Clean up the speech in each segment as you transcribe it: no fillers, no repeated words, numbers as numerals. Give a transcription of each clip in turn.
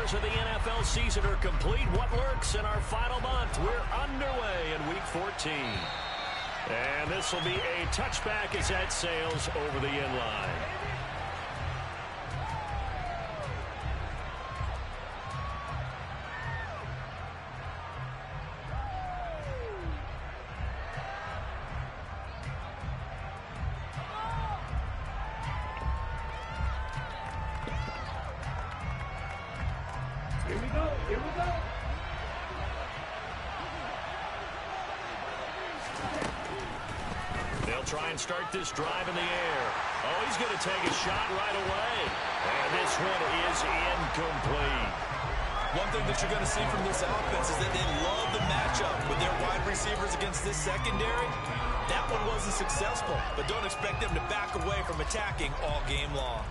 hours of the NFL season are complete. What lurks in our final month? We're underway in Week 14. And this will be a touchback as that sails over the end line. Here we go. They'll try and start this drive in the air. Oh, he's going to take a shot right away. And this one is incomplete. One thing that you're going to see from this offense is that they love the matchup with their wide receivers against this secondary. That one wasn't successful, but don't expect them to back away from attacking all game long.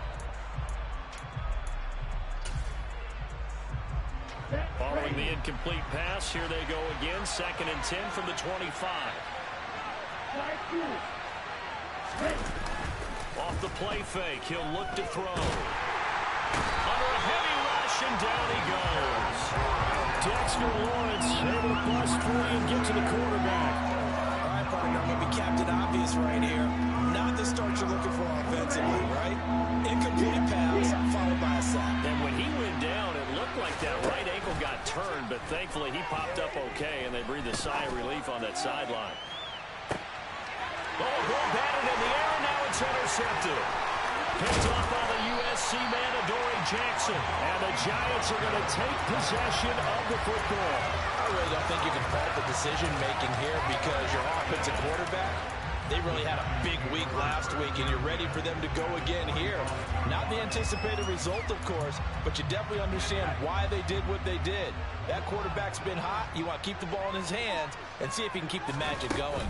Following the incomplete pass, here they go again. 2nd and 10 from the 25. Off the play fake, he'll look to throw. Under a heavy rush, and down he goes. Dexter Lawrence able to bust free and get to the quarterback. All right, partner, I'm going to be Captain Obvious right here. Not the start you're looking for offensively, right? Incomplete pass, followed by a sack. And when he went down, it looked like that right ankle got turned, but thankfully he popped up okay, and they breathed a sigh of relief on that sideline. Oh, ball batted in the air, and now it's intercepted. Picked off by the USC man, Adoree Jackson. And the Giants are going to take possession of the football. I really don't think you can fault the decision-making here because your offensive quarterback, they really had a big week last week, and you're ready for them to go again here. Not the anticipated result, of course, but you definitely understand why they did what they did. That quarterback's been hot. You want to keep the ball in his hands and see if he can keep the magic going.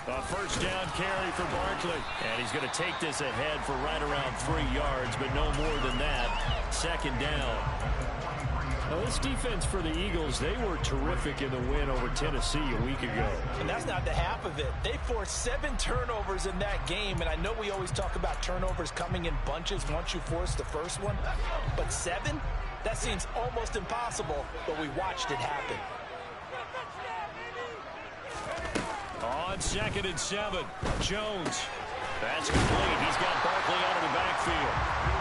A first down carry for Barkley. And he's going to take this ahead for right around 3 yards, but no more than that. 2nd down. Now, this defense for the Eagles, they were terrific in the win over Tennessee a week ago. And that's not the half of it. They forced 7 turnovers in that game, and I know we always talk about turnovers coming in bunches once you force the first one, but 7? That seems almost impossible, but we watched it happen. On 2nd and 7, Jones. That's complete. He's got Barkley out of the backfield.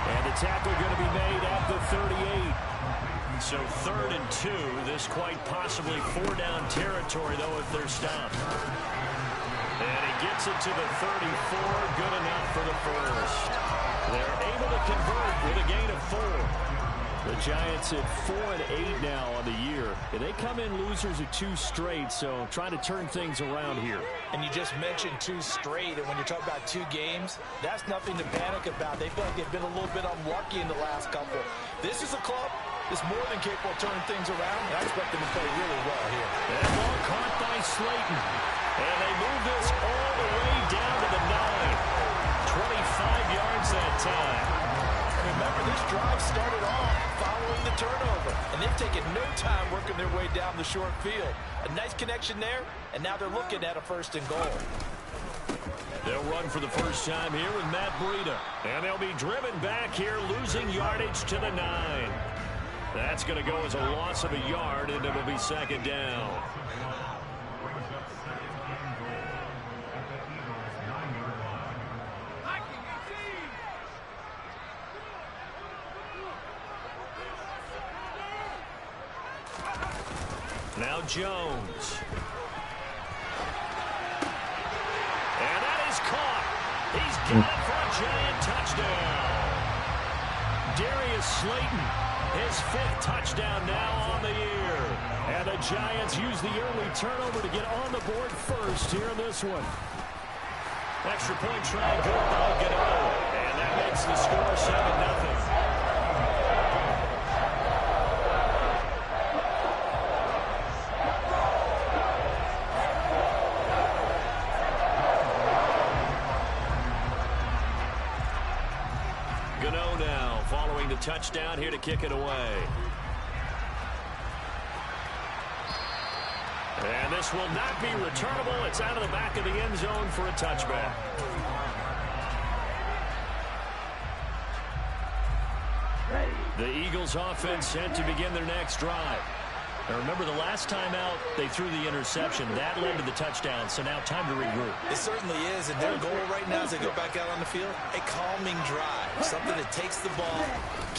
And the tackle going to be made at the 38. So 3rd and 2. This quite possibly 4-down territory, though, if they're stopped. And he gets it to the 34. Good enough for the first. They're able to convert with a gain of 4. The Giants at 4-8 now on the year. And they come in losers of 2 straight, so trying to turn things around here. And you just mentioned 2 straight, and when you're talking about 2 games, that's nothing to panic about. They feel like they've been a little bit unlucky in the last couple. This is a club that's more than capable of turning things around, and I expect them to play really well here. That ball caught by Slayton. And they move this all the way down to the 9. 25 yards that time. Remember, this drive started off following the turnover, and they've taken no time working their way down the short field. A nice connection there, and now they're looking at a 1st and goal. They'll run for the first time here with Matt Breida. And they'll be driven back here, losing yardage to the 9. That's going to go as a loss of a yard, and it'll be 2nd down. Now Jones. And that is caught. He's got it for a giant touchdown. Darius Slayton, his 5th touchdown now on the year. And the Giants use the early turnover to get on the board first here in this one. Extra point try good by Gano. And that makes the score 7-0. The touchdown here to kick it away. And this will not be returnable. It's out of the back of the end zone for a touchback. Ready. The Eagles offense set to begin their next drive. Now remember, the last time out, they threw the interception. That led to the touchdown, so now time to regroup. It certainly is, and their goal right now as they go back out on the field, a calming drive. Something that takes the ball,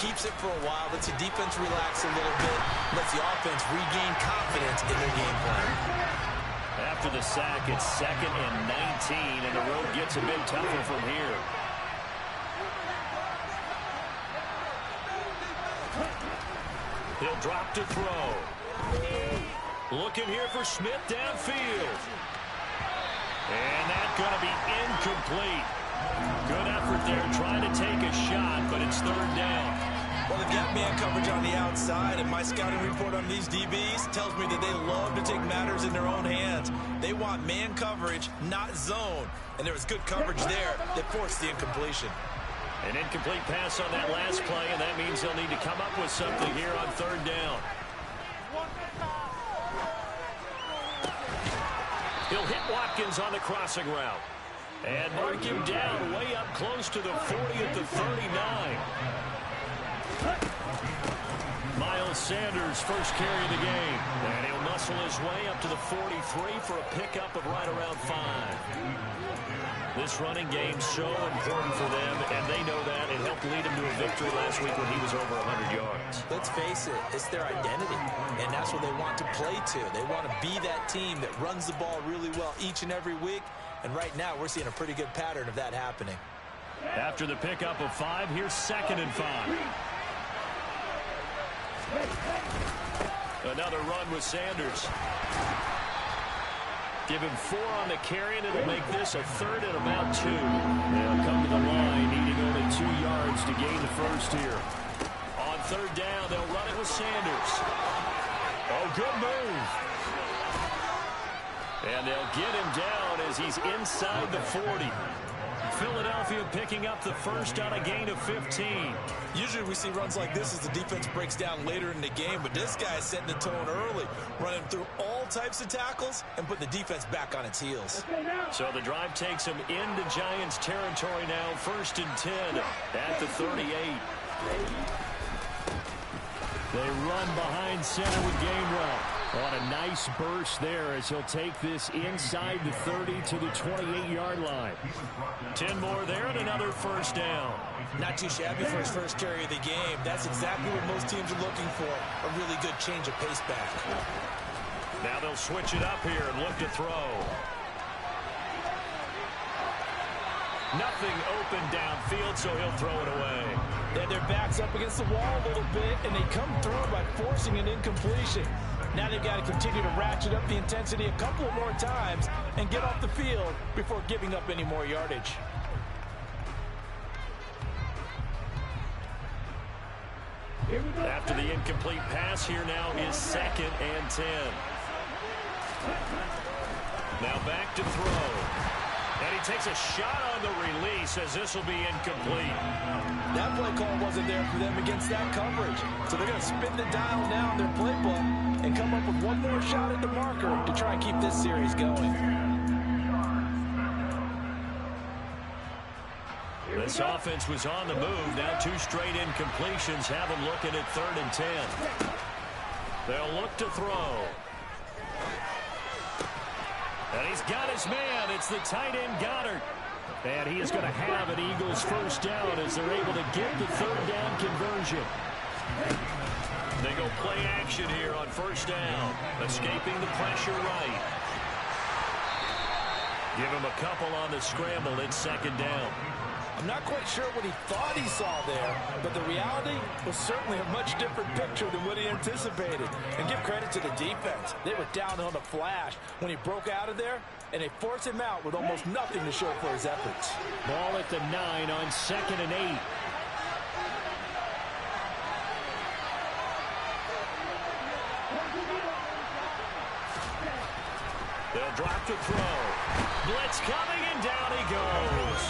keeps it for a while, lets the defense relax a little bit, lets the offense regain confidence in their game plan. After the sack, it's 2nd and 19, and the road gets a bit tougher from here. He'll drop to throw. Looking here for Smith downfield. And that's going to be incomplete. Good effort there trying to take a shot, but it's 3rd down. Well, they've got man coverage on the outside, and my scouting report on these DBs tells me that they love to take matters in their own hands. They want man coverage, not zone. And there was good coverage there that forced the incompletion. An incomplete pass on that last play, and that means they'll need to come up with something here on 3rd down. He'll hit Watkins on the crossing route. And mark him down way up close to the 40 at the 39. Miles Sanders, first carry of the game. And he'll muscle his way up to the 43 for a pickup of right around 5. This running game's so important for them, and they know that. It helped lead them to a victory last week when he was over 100 yards. Let's face it, it's their identity, and that's what they want to play to. They want to be that team that runs the ball really well each and every week, and right now we're seeing a pretty good pattern of that happening. After the pickup of 5, here's 2nd and 5. Another run with Sanders. Give him 4 on the carry, and it'll make this a 3rd and about 2. They'll come to the line, needing only 2 yards to gain the first here. On 3rd down, they'll run it with Sanders. Oh, good move. And they'll get him down as he's inside the 40. Philadelphia picking up the first on a gain of 15. Usually we see runs like this as the defense breaks down later in the game, but this guy is setting the tone early, running through all types of tackles and putting the defense back on its heels. So the drive takes them into Giants territory now, 1st and 10 at the 38. They run behind center with Gainwell on a nice burst there as he'll take this inside the 30 to the 28-yard line. 10 more there and another first down. Not too shabby for his first carry of the game. That's exactly what most teams are looking for, a really good change of pace back. Now they'll switch it up here and look to throw. Nothing open downfield, so he'll throw it away. They had their backs up against the wall a little bit, and they come through by forcing an incompletion. Now they've got to continue to ratchet up the intensity a couple of more times and get off the field before giving up any more yardage. After the incomplete pass, here now is 2nd and 10. Now back to throw. And he takes a shot on the release as this will be incomplete. That play call wasn't there for them against that coverage. So they're going to spin the dial now in their playbook and come up with one more shot at the marker to try and keep this series going. This offense was on the move. Now 2 straight incompletions have them looking at 3rd and 10. They'll look to throw. And he's got his man. It's the tight end Goddard. And he is going to have an Eagles first down as they're able to get the 3rd down conversion. They go play action here on 1st down. Escaping the pressure right. Give him a couple on the scramble. It's 2nd down. I'm not quite sure what he thought he saw there, but the reality was certainly a much different picture than what he anticipated. And give credit to the defense. They were down on the flash when he broke out of there, and they forced him out with almost nothing to show for his efforts. Ball at the 9 on 2nd and 8. They'll drop to throw. Blitz coming, and down he goes.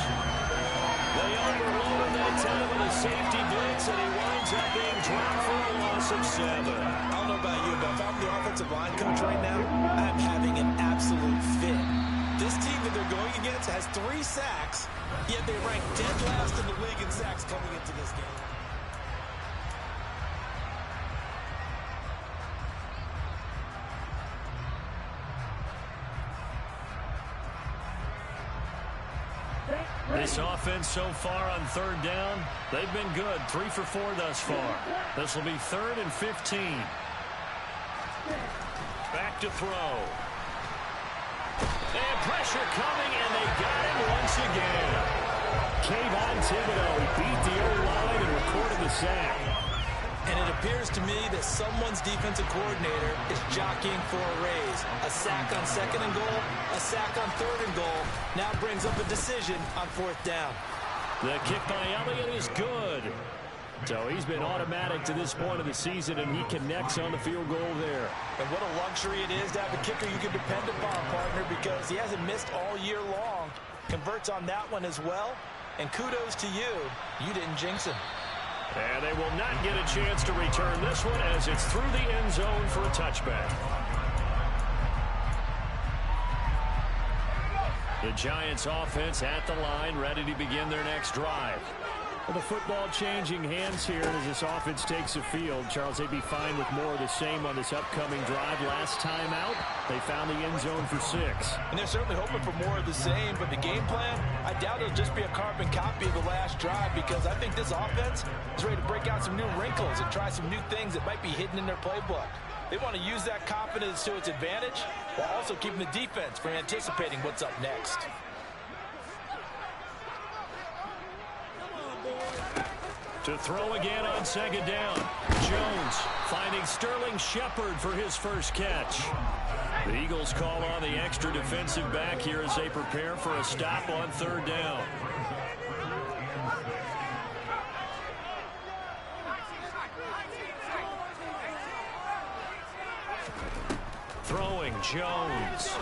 They overloaded that time with a safety blitz, and he winds up being dropped for a loss of 7. I don't know about you, but if I'm the offensive line coach right now, I'm having an absolute fit. This team that they're going against has 3 sacks, yet they rank dead last in the league in sacks coming into this game. This offense so far on third down, they've been good. 3 for 4 thus far. This will be 3rd and 15. Back to throw. And pressure coming, and they got him once again. Kayvon Thibodeau beat the O-line and recorded the sack. And it appears to me that someone's defensive coordinator is jockeying for a raise. A sack on 2nd and goal, a sack on 3rd and goal. Now brings up a decision on 4th down. The kick by Elliott is good. So he's been automatic to this point of the season, and he connects on the field goal there. And what a luxury it is to have a kicker you can depend upon, partner, because he hasn't missed all year long. Converts on that one as well. And kudos to you. You didn't jinx him. And they will not get a chance to return this one as it's through the end zone for a touchback. The Giants offense at the line, ready to begin their next drive. Well, the football changing hands here as this offense takes the field. Charles, they'd be fine with more of the same on this upcoming drive. Last time out, they found the end zone for 6. And they're certainly hoping for more of the same, but the game plan, I doubt it'll just be a carbon copy of the last drive, because I think this offense is ready to break out some new wrinkles and try some new things that might be hidden in their playbook. They want to use that confidence to its advantage while also keeping the defense from anticipating what's up next. To throw again on 2nd down. Jones finding Sterling Shepard for his first catch. The Eagles call on the extra defensive back here as they prepare for a stop on 3rd down. Throwing Jones.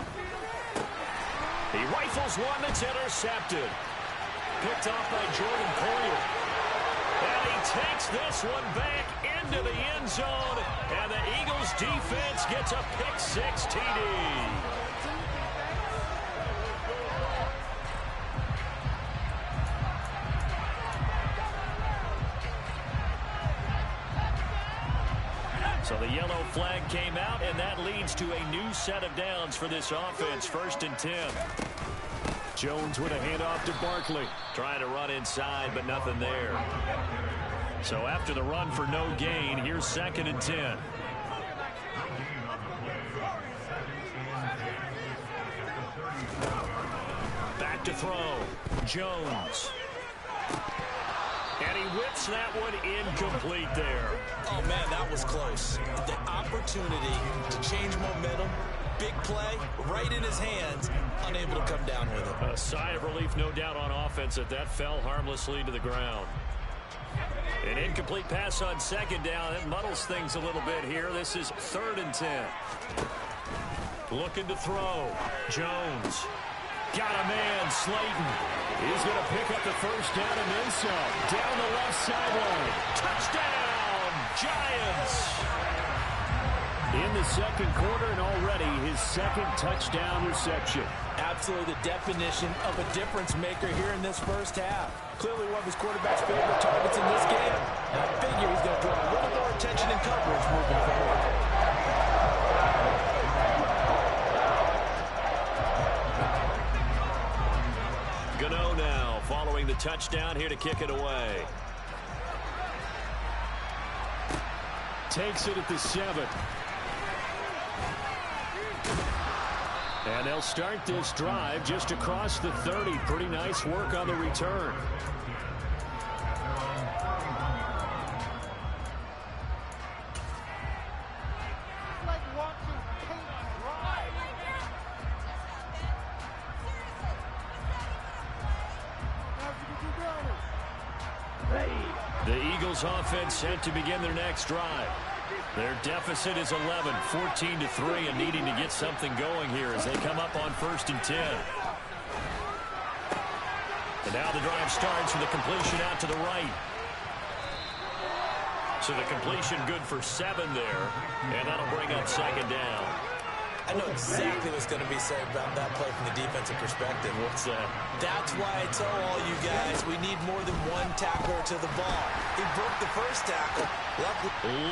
He rifles one that's intercepted. Picked off by Jordan Poyer. And he takes this one back into the end zone. And the Eagles defense gets a pick-6 TD. So the yellow flag came out, and that leads to a new set of downs for this offense. 1st and 10. Jones with a handoff to Barkley. Trying to run inside, but nothing there. So after the run for no gain, here's 2nd and 10. Back to throw. Jones. And he whips that one incomplete there. Oh, man, that was close. The opportunity to change momentum, big play, right in his hands, unable to come down with it. A sigh of relief, no doubt, on offense that fell harmlessly to the ground. An incomplete pass on 2nd down. That muddles things a little bit here. This is 3rd and 10. Looking to throw. Jones. Got a man, Slayton. He's going to pick up the first down and then some. Down the left sideline. Touchdown, Giants. In the 2nd quarter, and already his 2nd touchdown reception. Absolutely the definition of a difference maker here in this first half. Clearly one of his quarterback's favorite targets in this game. And I figure he's going to draw a little more attention and coverage moving forward. Gano now following the touchdown here to kick it away. Takes it at the 7. And they'll start this drive just across the 30. Pretty nice work on the return. The Eagles offense set to begin their next drive. Their deficit is 11, 14-3, and needing to get something going here as they come up on 1st and 10. And now the drive starts with a completion out to the right. So the completion good for 7 there, and that'll bring up 2nd down. I know exactly what's going to be said about that play from the defensive perspective. What's that? That's why I tell all you guys we need more than one tackler to the ball. He broke the first tackle.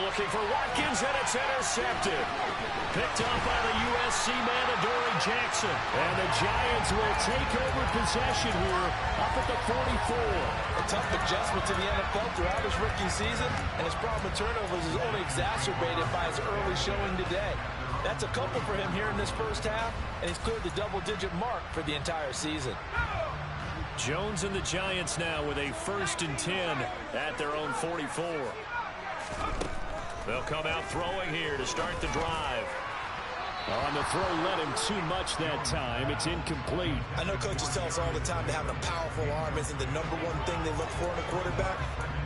Looking for Watkins, and it's intercepted. Picked up by the USC man, Adoree Jackson. And the Giants will take over possession here up at the 44. A tough adjustment to the NFL throughout his rookie season, and his problem with turnovers is only exacerbated by his early showing today. That's a couple for him here in this first half, and he's cleared the double-digit mark for the entire season. Jones and the Giants now with a 1st and 10 at their own 44. They'll come out throwing here to start the drive. On the throw, led him too much that time. It's incomplete. I know coaches tell us all the time that having a powerful arm isn't the number one thing they look for in a quarterback.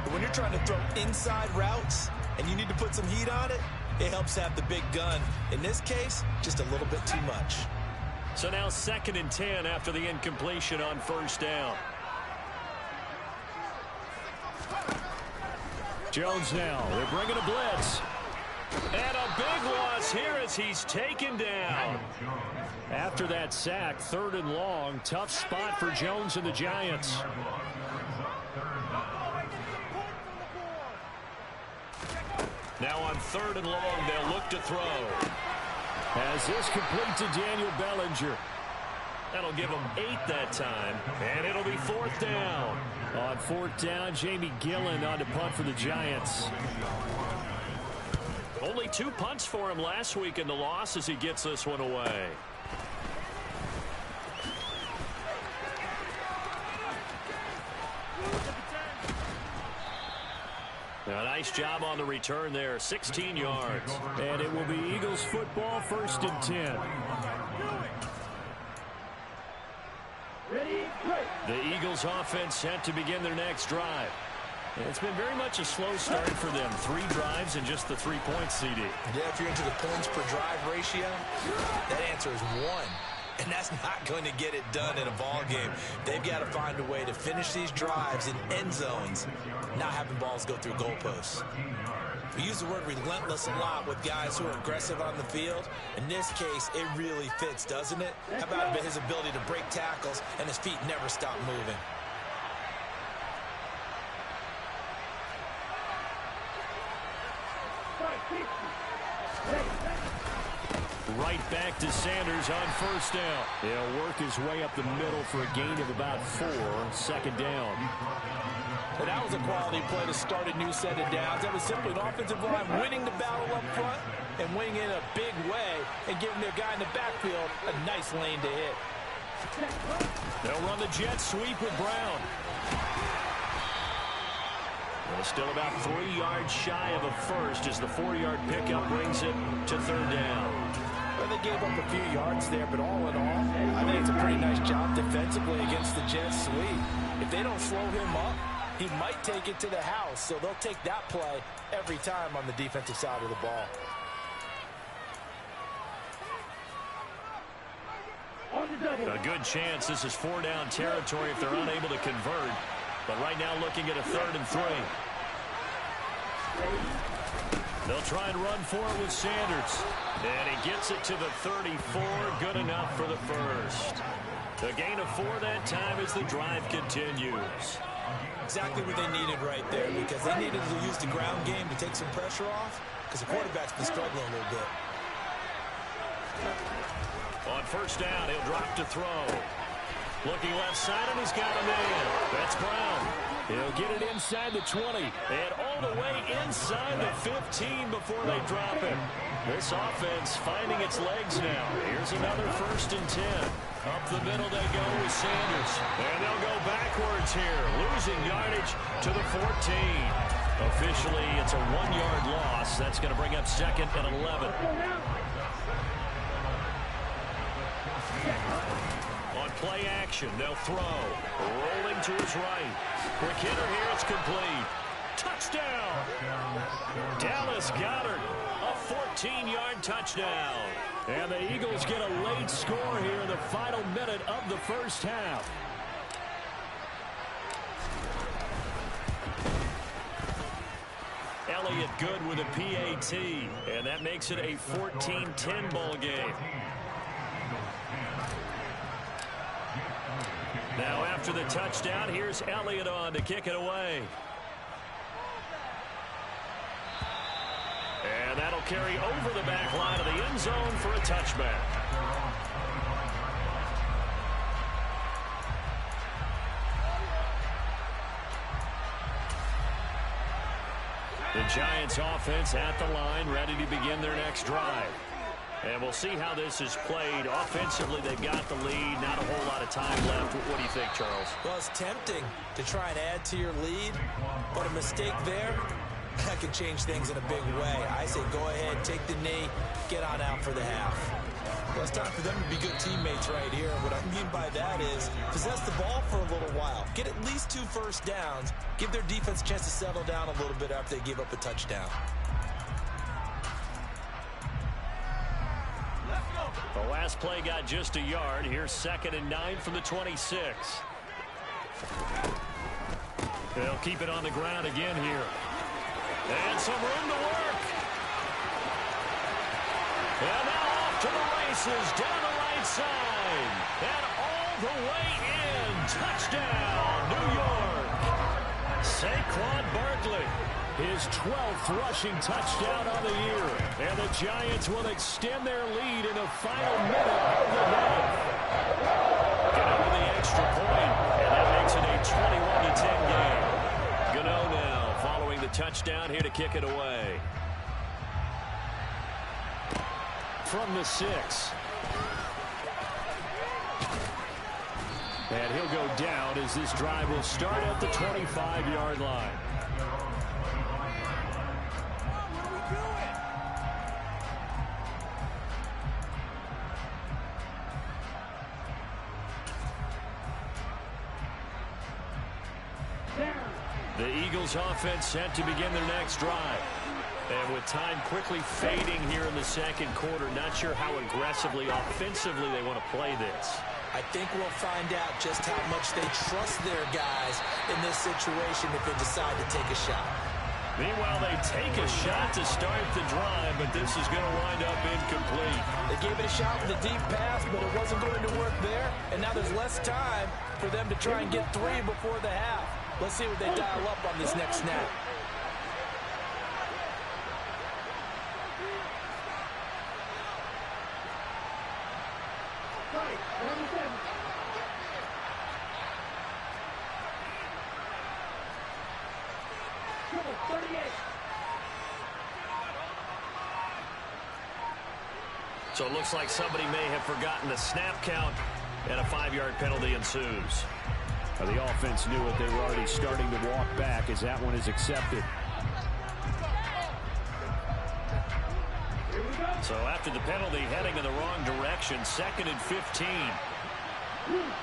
But when you're trying to throw inside routes and you need to put some heat on it, it helps have the big gun. In this case, just a little bit too much. So now 2nd and 10 after the incompletion on 1st down. Jones now. They're bringing a blitz. And a big loss here as he's taken down. After that sack, 3rd and long. Tough spot for Jones and the Giants. Now on 3rd and long, they'll look to throw. As this complete to Daniel Bellinger. That'll give him 8 that time. And it'll be 4th down. On 4th down, Jamie Gillen on to punt for the Giants. Only 2 punts for him last week in the loss as he gets this one away. A nice job on the return there, 16 yards. And it will be Eagles football, 1st and 10. The Eagles offense set to begin their next drive. It's been very much a slow start for them. 3 drives and just the 3 points, CD. Yeah, if you're into the points per drive ratio, that answer is 1. And that's not going to get it done in a ball game. They've got to find a way to finish these drives in end zones, not having balls go through goalposts. We use the word relentless a lot with guys who are aggressive on the field. In this case, it really fits, doesn't it? How about his ability to break tackles and his feet never stop moving? Right back to Sanders on 1st down. He'll work his way up the middle for a gain of about 4. 2nd down. Well, that was a quality play to start a new set of downs. That was simply an offensive line winning the battle up front and winning in a big way and giving their guy in the backfield a nice lane to hit. They'll run the jet sweep with Brown. Well, still about 3 yards shy of a first as the 4-yard pickup brings it to 3rd down. Well, they gave up a few yards there, but all in all, I think it's a pretty nice job defensively against the jet sweep. If they don't slow him up, he might take it to the house, so they'll take that play every time on the defensive side of the ball. A good chance this is 4-down territory if they're unable to convert. But right now looking at a 3rd and 3. They'll try and run for it with Sanders. And he gets it to the 34. Good enough for the first. The gain of 4 that time as the drive continues. Exactly what they needed right there, because they needed to use the ground game to take some pressure off, because the quarterback's been struggling a little bit. On 1st down, he'll drop to throw. Looking left side, and he's got a man. That's Brown. He'll get it inside the 20 and all the way inside the 15 before they drop him. This offense finding its legs now. Here's another 1st and 10. Up the middle they go with Sanders. And they'll go backwards here, losing yardage to the 14. Officially, it's a 1-yard loss. That's going to bring up 2nd and 11. On play action, they'll throw. Rolling to his right. Quick hitter here, it's complete. Touchdown! Dallas Goedert, a 14-yard touchdown. And the Eagles get a late score here in the final minute of the first half. it good with a PAT, and that makes it a 14-10 ball game. Now after the touchdown, here's Elliott on to kick it away. And that'll carry over the back line of the end zone for a touchback. The Giants offense at the line, ready to begin their next drive. And we'll see how this is played. Offensively, they've got the lead. Not a whole lot of time left. What do you think, Charles? Well, it's tempting to try and add to your lead, but a mistake there, that can change things in a big way. I say go ahead, take the knee, get on out for the half. Well, it's time for them to be good teammates right here. What I mean by that is possess the ball for a little while. Get at least 2 first downs. Give their defense a chance to settle down a little bit after they give up a touchdown. The last play got just a yard. Here's 2nd and 9 from the 26. They'll keep it on the ground again here. And some room to work. And now off to the races down the right side. And all the way in. Touchdown, New York. Saquon Barkley. His 12th rushing touchdown on the year. And the Giants will extend their lead in the final minute of the half. Get over the extra point, and that makes it a 21-10 game. Gano now following the touchdown here to kick it away. From the 6. And he'll go down as this drive will start at the 25-yard line. The Eagles offense set to begin their next drive. And with time quickly fading here in the second quarter, not sure how aggressively, offensively they want to play this. I think we'll find out just how much they trust their guys in this situation if they decide to take a shot. Meanwhile, they take a shot to start the drive, but this is going to wind up incomplete. They gave it a shot with a deep pass, but it wasn't going to work there. And now there's less time for them to try and get 3 before the half. Let's see what they dial up on this next snap. So it looks like somebody may have forgotten the snap count, and a 5-yard penalty ensues. The offense knew it. They were already starting to walk back as that one is accepted. So after the penalty, heading in the wrong direction, 2nd and 15.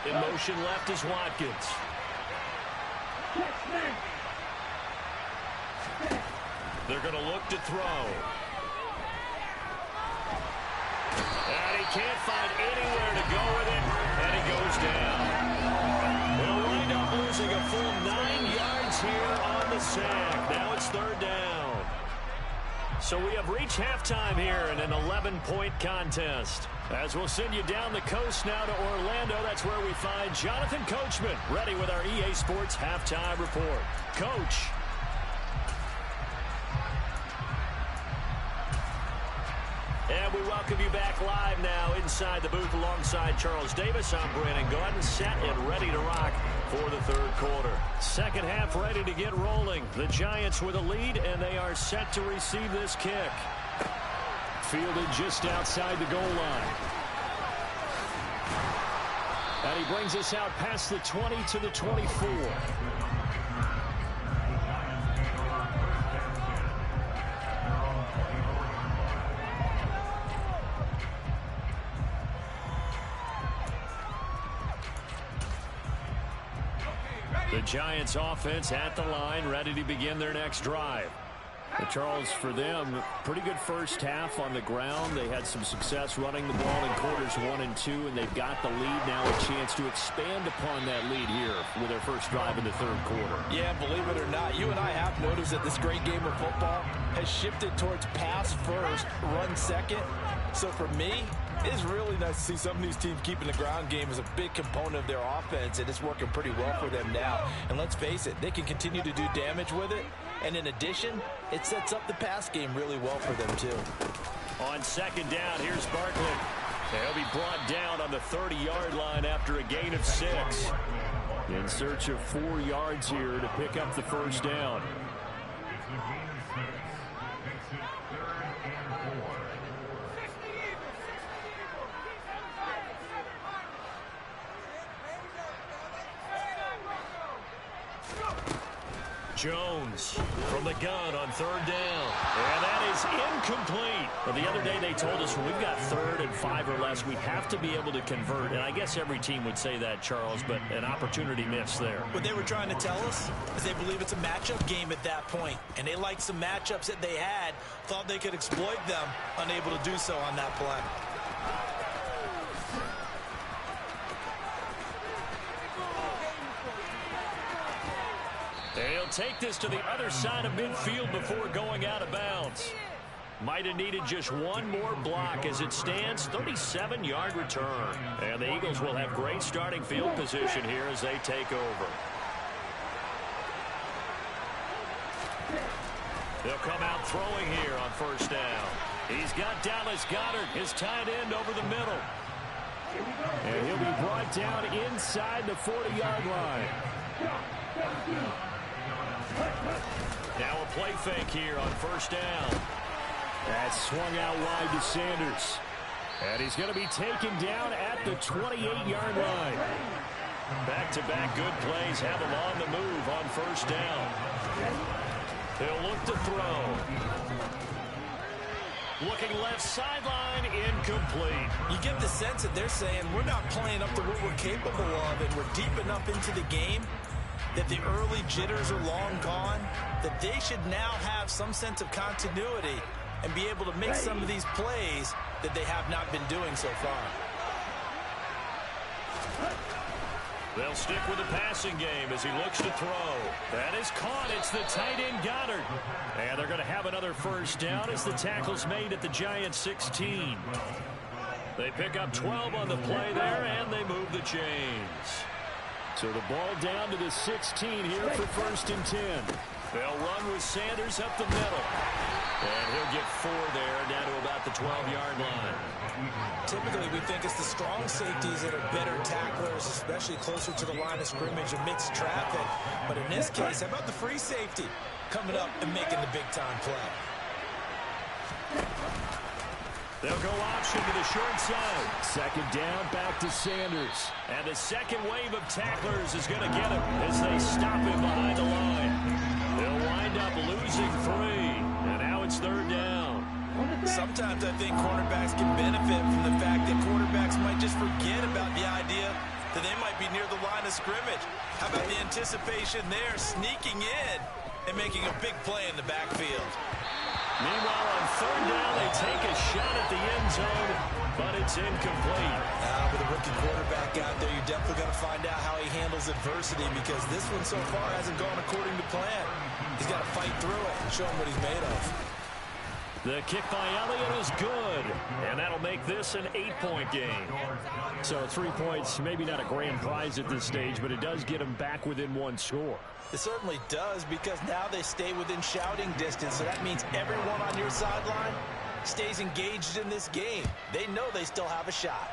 In motion left is Watkins. They're going to look to throw. And he can't find anywhere to go with it, and he goes down. They'll wind up losing a full 9 yards here on the sack. Now it's 3rd down. So we have reached halftime here in an 11-point contest. As we'll send you down the coast now to Orlando, that's where we find Jonathan Coachman, ready with our EA Sports Halftime Report. Coach. And we welcome you back live now inside the booth alongside Charles Davis. I'm Brandon Gordon, set and ready to rock for the 3rd quarter. Second half ready to get rolling. The Giants with a lead, and they are set to receive this kick. Fielded just outside the goal line. And he brings us out past the 20 to the 24. The Giants offense at the line, ready to begin their next drive. But Charles, for them, pretty good first half on the ground. They had some success running the ball in quarters 1 and 2, and they've got the lead now, a chance to expand upon that lead here with their first drive in the third quarter. Yeah, believe it or not, you and I have noticed that this great game of football has shifted towards pass first, run second. So for me, it's really nice to see some of these teams keeping the ground game as a big component of their offense, and it's working pretty well for them now. And let's face it, they can continue to do damage with it. And in addition, it sets up the pass game really well for them, too. On second down, here's Barkley. He'll be brought down on the 30-yard line after a gain of 6. In search of 4 yards here to pick up the first down. Jones from the gun on third down. And that is incomplete. But the other day they told us when we've got 3rd and 5 or less, we have to be able to convert. And I guess every team would say that, Charles, but an opportunity missed there. What they were trying to tell us is they believe it's a matchup game at that point. And they liked some matchups that they had, thought they could exploit them, unable to do so on that play. They'll take this to the other side of midfield before going out of bounds. Might have needed just one more block as it stands, 37-yard return. And the Eagles will have great starting field position here as they take over. They'll come out throwing here on first down. He's got Dallas Goedert, his tight end, over the middle. And he'll be brought down inside the 40-yard line. Now a play fake here on first down. That's swung out wide to Sanders. And he's going to be taken down at the 28-yard line. Back-to-back good plays have him on the move on first down. He'll look to throw. Looking left sideline, incomplete. You get the sense that they're saying we're not playing up to what we're capable of, and we're deep enough into the game that the early jitters are long gone, that they should now have some sense of continuity and be able to make some of these plays that they have not been doing so far. They'll stick with the passing game as he looks to throw. That is caught. It's the tight end Goedert. And they're going to have another first down as the tackle's made at the Giants' 16. They pick up 12 on the play there, and they move the chains. So the ball down to the 16 here for 1st and 10. They'll run with Sanders up the middle. And he'll get 4 there, down to about the 12-yard line. Typically, we think it's the strong safeties that are better tacklers, especially closer to the line of scrimmage amidst traffic. But in this case, how about the free safety coming up and making the big-time play? They'll go option to the short side. Second down, back to Sanders. And the second wave of tacklers is going to get him as they stop him behind the line. They'll wind up losing 3. And now it's 3rd down. Sometimes I think cornerbacks can benefit from the fact that quarterbacks might just forget about the idea that they might be near the line of scrimmage. How about the anticipation there, sneaking in and making a big play in the backfield? Meanwhile, on 3rd down, they take a shot at the end zone, but it's incomplete. With a rookie quarterback out there, you're definitely going to find out how he handles adversity, because this one so far hasn't gone according to plan. He's got to fight through it and show him what he's made of. The kick by Elliott is good, and that'll make this an 8-point game. So 3 points, maybe not a grand prize at this stage, but it does get them back within 1 score. It certainly does, because now they stay within shouting distance, so that means everyone on your sideline stays engaged in this game. They know they still have a shot.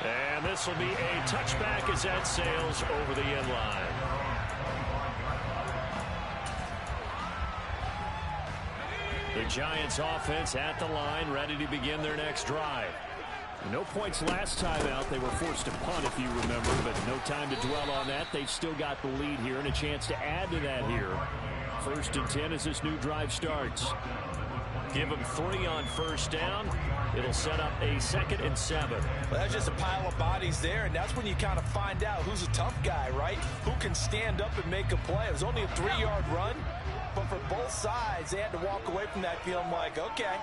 And this will be a touchback as that sails over the end line. The Giants offense at the line, ready to begin their next drive. No points last time out. They were forced to punt, if you remember, but no time to dwell on that. They've still got the lead here and a chance to add to that here. 1st and 10 as this new drive starts. Give him 3 on first down. It'll set up a 2nd and 7. Well, that's just a pile of bodies there, and that's when you kind of find out who's a tough guy, right? Who can stand up and make a play. It was only a 3-yard run, but for both sides, they had to walk away from that feeling like, okay,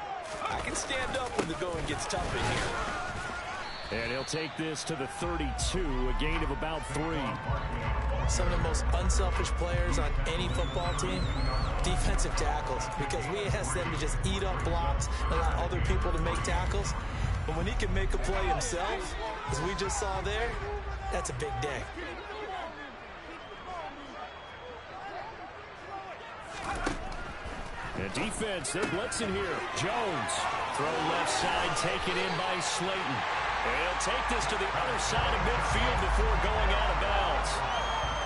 I can stand up when the going gets tough in here. And he'll take this to the 32, a gain of about 3. Some of the most unselfish players on any football team, defensive tackles, because we ask them to just eat up blocks and allow other people to make tackles. But when he can make a play himself, as we just saw there, that's a big day. And defense, they're blitzing here. Jones, throw left side, taken in by Slayton. And he'll take this to the other side of midfield before going out of bounds.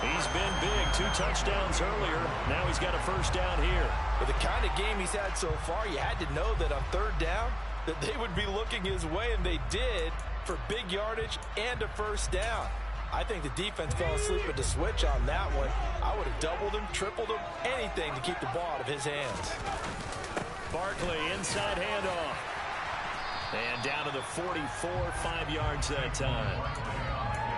He's been big, 2 touchdowns earlier. Now he's got a first down here. With the kind of game he's had so far, you had to know that on 3rd down, that they would be looking his way, and they did, for big yardage and a first down. I think the defense fell asleep at the switch on that one. I would have doubled him, tripled him, anything to keep the ball out of his hands. Barkley, inside handoff. And down to the 44, 5 yards that time.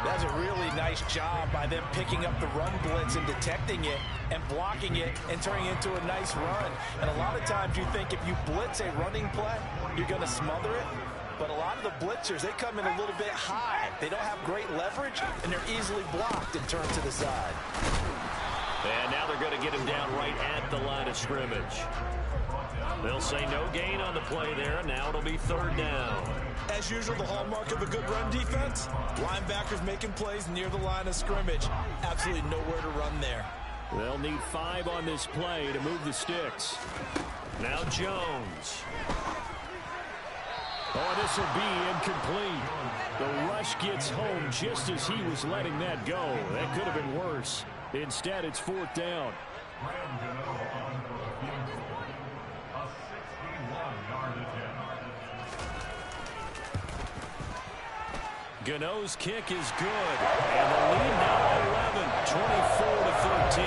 That's a really nice job by them picking up the run blitz and detecting it and blocking it and turning it into a nice run. And a lot of times you think if you blitz a running play, you're going to smother it. But a lot of the blitzers, they come in a little bit high. They don't have great leverage, and they're easily blocked and turned to the side. And now they're going to get him down right at the line of scrimmage. They'll say no gain on the play there, and now it'll be 3rd down. As usual, the hallmark of a good run defense, linebackers making plays near the line of scrimmage. Absolutely nowhere to run there. They'll need 5 on this play to move the sticks. Now Jones. Oh, this will be incomplete. The rush gets home just as he was letting that go. That could have been worse. Instead, it's 4th down. Gano's kick is good. And the lead now 11, 24-13.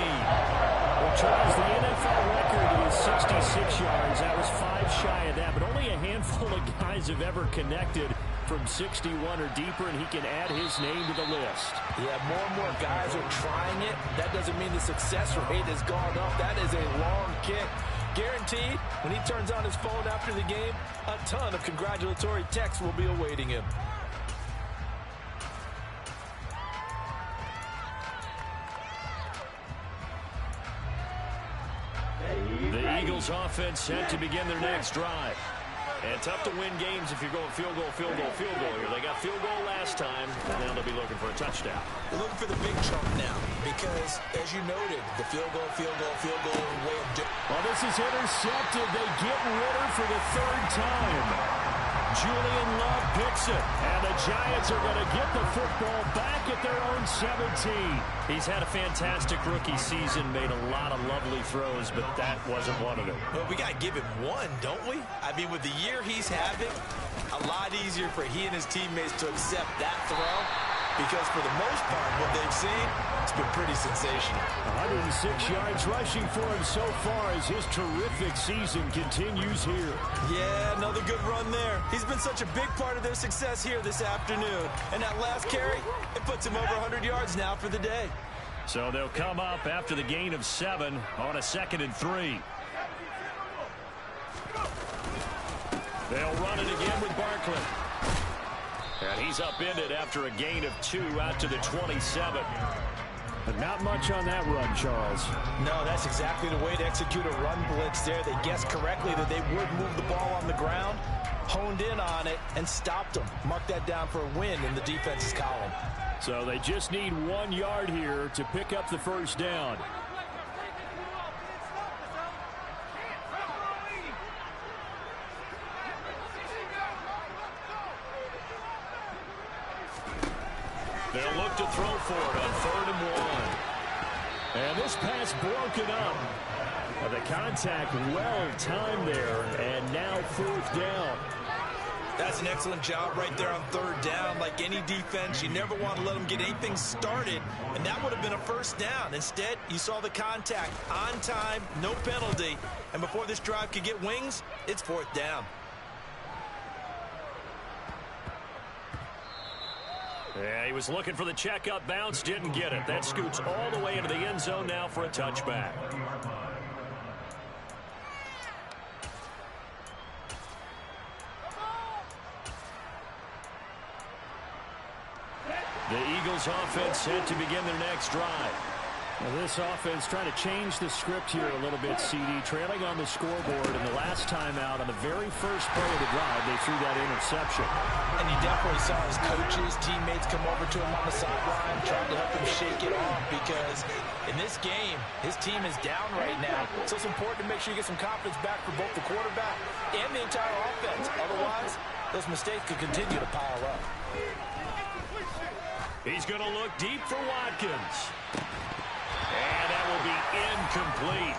Well, Charles, the NFL record is 66 yards. That was 5 shy of that, but only a handful of guys have ever connected from 61 or deeper, and he can add his name to the list. Yeah, more and more guys are trying it. That doesn't mean the success rate has gone up. That is a long kick. Guaranteed, when he turns on his phone after the game, a ton of congratulatory texts will be awaiting him. The Eagles offense set to begin their next drive. And tough to win games if you're going field goal, field goal, field goal here. They got field goal last time, and now they'll be looking for a touchdown. They're looking for the big chunk now because, as you noted, the field goal way of doing. Well, this is intercepted. They get Ritter for the 3rd time. Julian Love picks it, and the Giants are going to get the football back at their own 17. He's had a fantastic rookie season, made a lot of lovely throws, but that wasn't one of them. Well, we got to give him one, don't we? I mean, with the year he's having, a lot easier for he and his teammates to accept that throw because for the most part, what they've seen, it's been pretty sensational. 106 yards rushing for him so far as his terrific season continues here. Yeah, another good run there. He's been such a big part of their success here this afternoon. And that last carry, it puts him over 100 yards now for the day. So they'll come up after the gain of 7 on a 2nd and 3. They'll run it again with Barkley. And he's upended after a gain of 2 out to the 27. But not much on that run, Charles. No, that's exactly the way to execute a run blitz there. They guessed correctly that they would move the ball on the ground, honed in on it, and stopped them. Mark that down for a win in the defense's column. So they just need 1 yard here to pick up the first down. They'll look to throw for it on 3rd and 1. And this pass broken up. The contact well timed there, and now 4th down. That's an excellent job right there on 3rd down. Like like any defense. You never want to let them get anything started, and that would have been a first down. Instead, you saw the contact on time, no penalty, and before this drive could get wings, it's fourth down. Yeah, he was looking for the checkup bounce, didn't get it. That scoots all the way into the end zone now for a touchback. The Eagles offense set to begin their next drive. Now this offense trying to change the script here a little bit, CD. Trailing on the scoreboard, and the last time out on the very first play of the drive, they threw that interception. And you definitely saw his coaches, teammates come over to him on the sideline, trying to help him shake it off, because in this game, his team is down right now. So it's important to make sure you get some confidence back for both the quarterback and the entire offense. Otherwise, those mistakes could continue to pile up. He's going to look deep for Watkins. And that will be incomplete.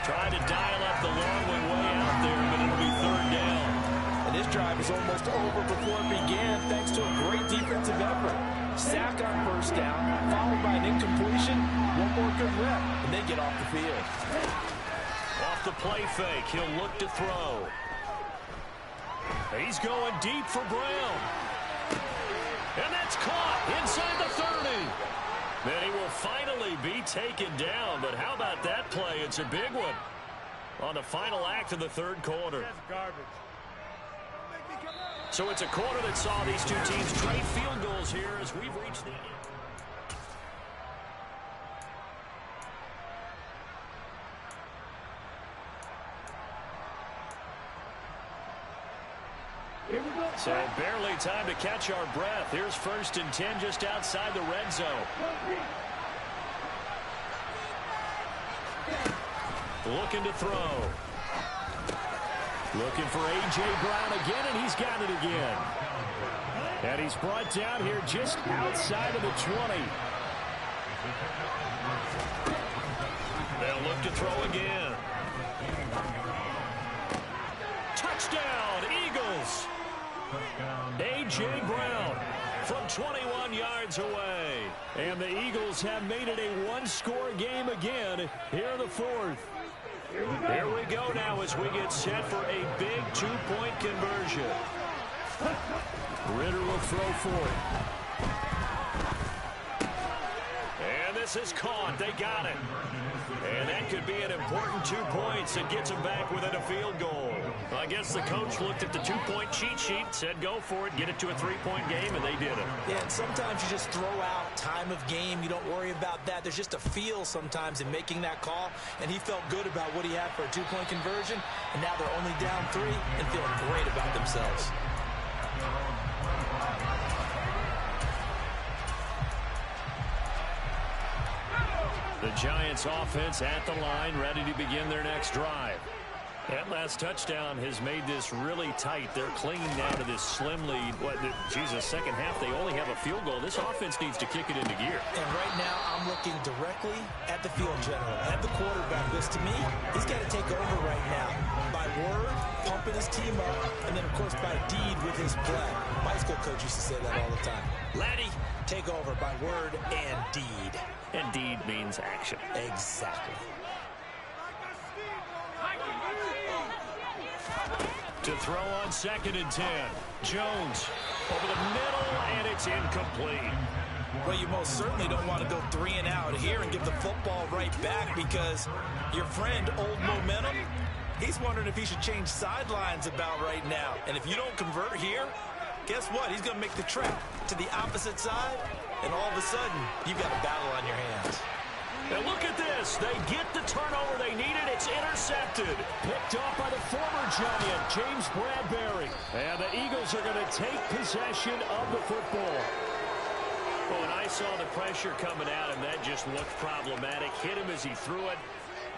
Trying to dial up the long one way out there, but it'll be third down. And this drive is almost over before it began, thanks to a great defensive effort. Sack on first down, followed by an incompletion. One more good rep, and they get off the field. Off the play fake, he'll look to throw. He's going deep for Brown. And that's caught inside the 30. Then he will finally be taken down. But how about that play? It's a big one on the final act of the third quarter. So it's a quarter that saw these two teams trade field goals here as we've reached the end. So barely time to catch our breath. Here's 1st and 10 just outside the red zone. Looking to throw. Looking for A.J. Brown again, and he's got it again. And he's brought down here just outside of the 20. They'll look to throw again. Touchdown, Eagles. A.J. Brown from 21 yards away. And the Eagles have made it a one-score game again here in the fourth. Here we go now as we get set for a big two-point conversion. Ritter will throw for it. And this is caught. They got it. And that could be an important 2 points that gets them back within a field goal. Well, I guess the coach looked at the two-point cheat sheet, said go for it, get it to a three-point game, and they did it. Yeah, and sometimes you just throw out time of game. You don't worry about that. There's just a feel sometimes in making that call, and he felt good about what he had for a two-point conversion, and now they're only down 3 and feeling great about themselves. The Giants offense at the line, ready to begin their next drive. That last touchdown has made this really tight. They're clinging now to this slim lead. Jesus, second half, they only have a field goal. This offense needs to kick it into gear. And right now, I'm looking directly at the field general, at the quarterback. Because to me, he's got to take over right now. By word, pumping his team up, and then, of course, by deed with his play. My school coach used to say that all the time. Laddie, take over by word and deed. And deed means action. Exactly. To throw on 2nd and 10. Jones over the middle, and it's incomplete. Well, you most certainly don't want to go 3 and out here and give the football right back, because your friend, Old Momentum, he's wondering if he should change sidelines about right now. And if you don't convert here, guess what? He's going to make the trek to the opposite side, and all of a sudden, you've got a battle on your hands. And look at this. They get the turnover they needed. It's intercepted. Picked off by the former Giant, James Bradbury. And the Eagles are going to take possession of the football. Well, when I saw the pressure coming at him, that just looked problematic. Hit him as he threw it,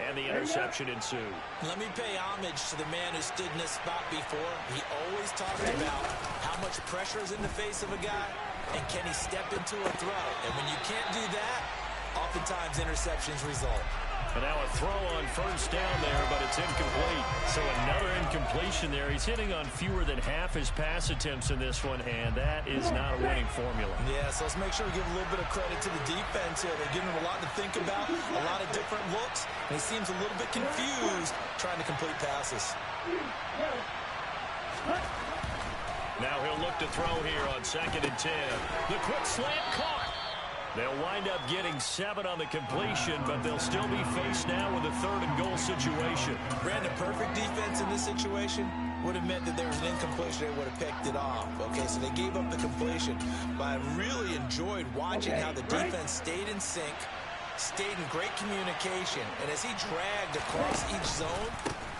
and the interception ensued. Let me pay homage to the man who stood in this spot before. He always talked about how much pressure is in the face of a guy, and can he step into a throw. And when you can't do that, oftentimes interceptions result. And now a throw on first down there, but it's incomplete. So another incompletion there. He's hitting on fewer than half his pass attempts in this one, and that is not a winning formula. Yeah, so let's make sure we give a little bit of credit to the defense here. They're giving him a lot to think about, a lot of different looks, and he seems a little bit confused trying to complete passes. Now he'll look to throw here on 2nd and 10. The quick slant caught. They'll wind up getting 7 on the completion, but they'll still be faced now with a 3rd and goal situation. Brandon, perfect defense in this situation would have meant that there was an incompletion. They would have picked it off. Okay, so they gave up the completion. But I really enjoyed watching how the defense stayed in sync, stayed in great communication, and as he dragged across each zone,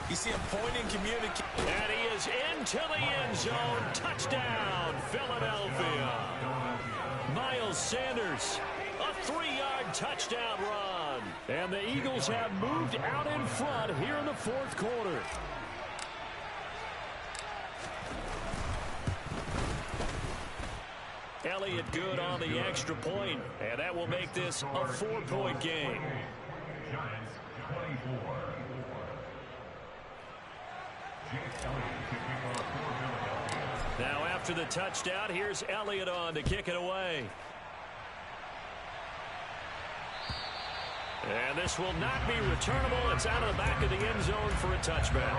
you see him pointing, communicating. And he is into the end zone. Touchdown, Philadelphia. Miles Sanders, a 3-yard touchdown run. And the Eagles have moved out in front here in the 4th quarter. Elliott good on the extra point, and that will make this a 4-point game. Giants 24. Now after the touchdown, here's Elliott on to kick it away. And this will not be returnable. It's out of the back of the end zone for a touchback.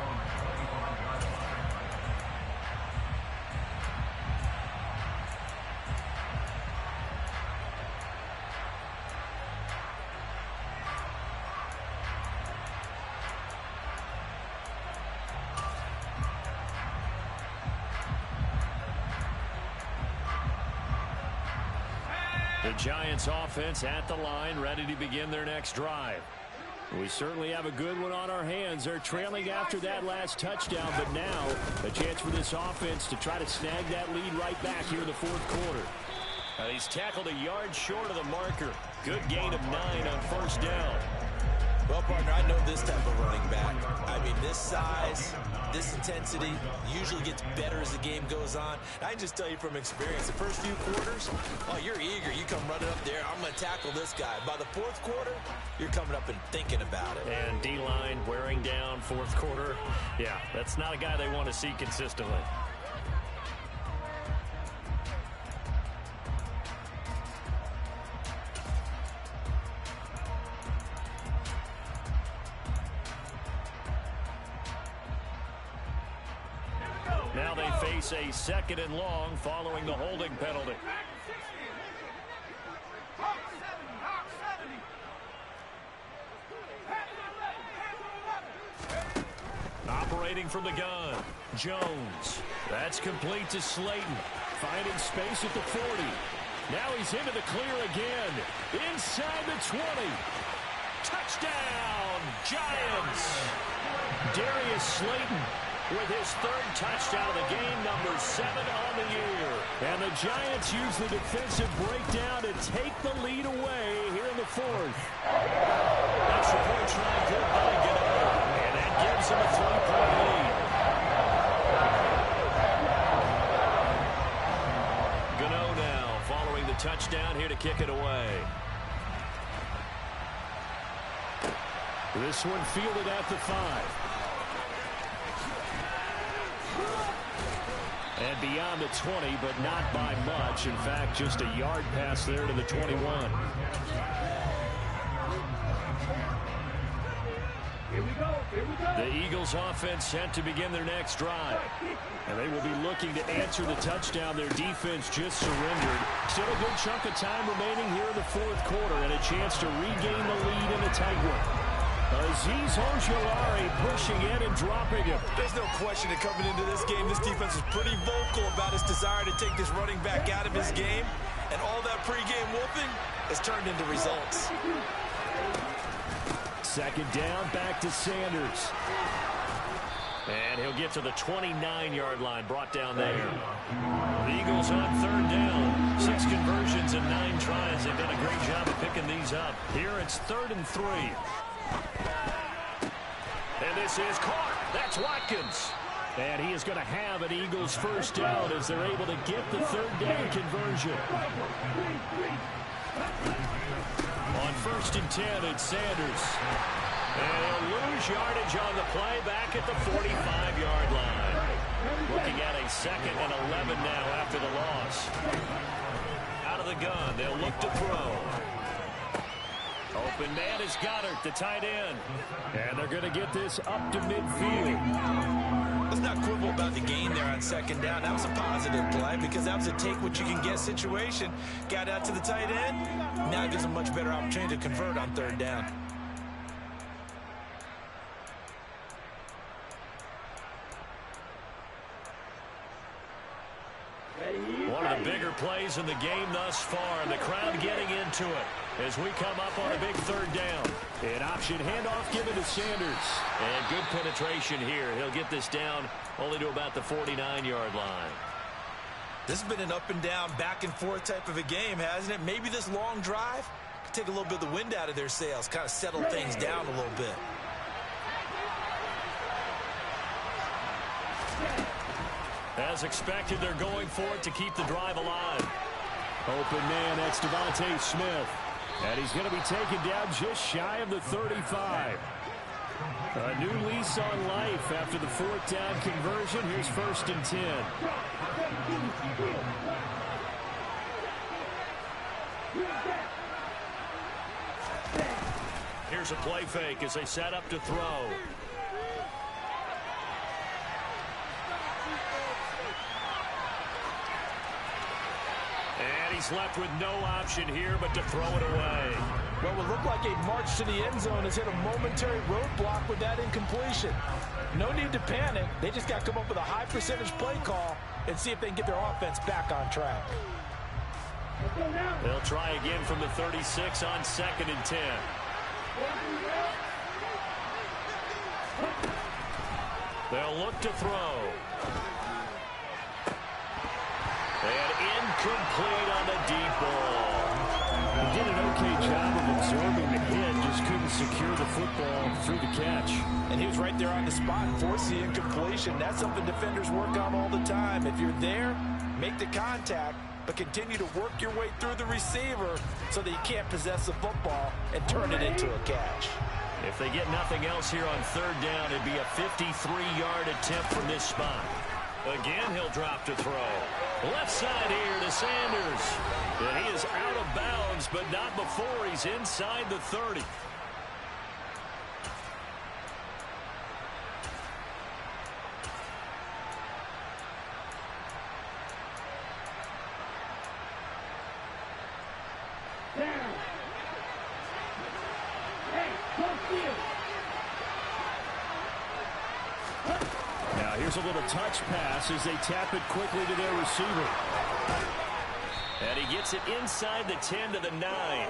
The Giants offense at the line, ready to begin their next drive. We certainly have a good one on our hands. They're trailing after that last touchdown, but now a chance for this offense to try to snag that lead right back here in the 4th quarter. He's tackled a yard short of the marker. Good gain of 9 on first down. Well, partner, I know this type of running back. I mean, this size, this intensity usually gets better as the game goes on. I can just tell you from experience, the first few quarters, oh, you're eager. You come running up there, I'm going to tackle this guy. By the 4th quarter, you're coming up and thinking about it. And D-line wearing down 4th quarter. Yeah, that's not a guy they want to see consistently. Now they face a 2nd and long following the holding penalty. Operating from the gun, Jones. That's complete to Slayton. Finding space at the 40. Now he's into the clear again. Inside the 20. Touchdown, Giants. Darius Slayton with his 3rd touchdown of the game, number 7 on the year. And the Giants use the defensive breakdown to take the lead away here in the 4th. Extra point try good by Gano. And that gives him a 3-point lead. Gano now following the touchdown here to kick it away. This one fielded at the 5. And beyond the 20, but not by much. In fact, just a yard pass there to the 21. The Eagles offense set to begin their next drive. And they will be looking to answer the touchdown their defense just surrendered. Still a good chunk of time remaining here in the 4th quarter and a chance to regain the lead in a tight one. Azeez Ojulari pushing in and dropping him. There's no question that coming into this game, this defense was pretty vocal about his desire to take this running back out of his game. And all that pregame whooping has turned into results. 2nd down, back to Sanders. And he'll get to the 29-yard line, brought down there. The Eagles on 3rd down. 6 conversions and 9 tries. They've done a great job of picking these up. Here it's 3rd and 3. And this is caught. That's Watkins. And he is going to have an Eagles 1st down as they're able to get the 3rd down conversion. On 1st and 10, it's Sanders. And he'll lose yardage on the play back at the 45-yard line. Looking at a 2nd and 11 now after the loss. Out of the gun, they'll look to throw. Open man is Goddard, the tight end. And they're going to get this up to midfield. Let's not quibble about the gain there on 2nd down. That was a positive play because that was a take-what-you-can-get situation. Got out to the tight end. Now it gives a much better opportunity to convert on 3rd down. One of the bigger plays in the game thus far, and the crowd getting into it as we come up on a big 3rd down. An option handoff given to Sanders. And good penetration here. He'll get this down only to about the 49-yard line. This has been an up-and-down, back-and-forth type of a game, hasn't it? Maybe this long drive could take a little bit of the wind out of their sails, kind of settle things down a little bit. As expected, they're going for it to keep the drive alive. Open man, that's Devontae Smith. And he's going to be taken down just shy of the 35. A new lease on life after the 4th down conversion. Here's 1st and 10. Here's a play fake as they set up to throw. And he's left with no option here but to throw it away. What would look like a march to the end zone has hit a momentary roadblock with that incompletion. No need to panic. They just got to come up with a high percentage play call and see if they can get their offense back on track. They'll try again from the 36 on 2nd and 10. They'll look to throw. And incomplete on the deep ball. He did an okay job of absorbing the hit, just couldn't secure the football through the catch. And he was right there on the spot and forced the incompletion. That's something defenders work on all the time. If you're there, make the contact, but continue to work your way through the receiver so that you can't possess the football and turn it into a catch. If they get nothing else here on 3rd down, it'd be a 53-yard attempt from this spot. Again, he'll drop to throw. Left side here to Sanders. And he is out of bounds, but not before he's inside the 30. Now here's a little touch pass as they tap it quickly to their receiver. And he gets it inside the 10 to the 9.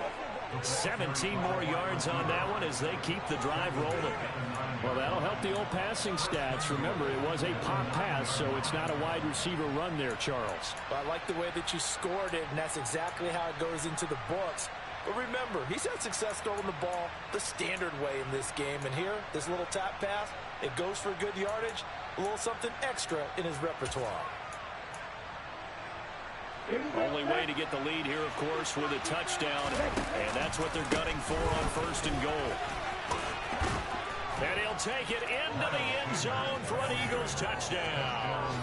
17 more yards on that one as they keep the drive rolling. Well, that'll help the old passing stats. Remember, it was a pop pass, so it's not a wide receiver run there, Charles. Well, I like the way that you scored it, and that's exactly how it goes into the books. But remember, he's had success throwing the ball the standard way in this game. And here, this little tap pass, it goes for good yardage, a little something extra in his repertoire. Only way to get the lead here, of course, with a touchdown. And that's what they're gunning for on 1st and goal. And he'll take it into the end zone for an Eagles touchdown.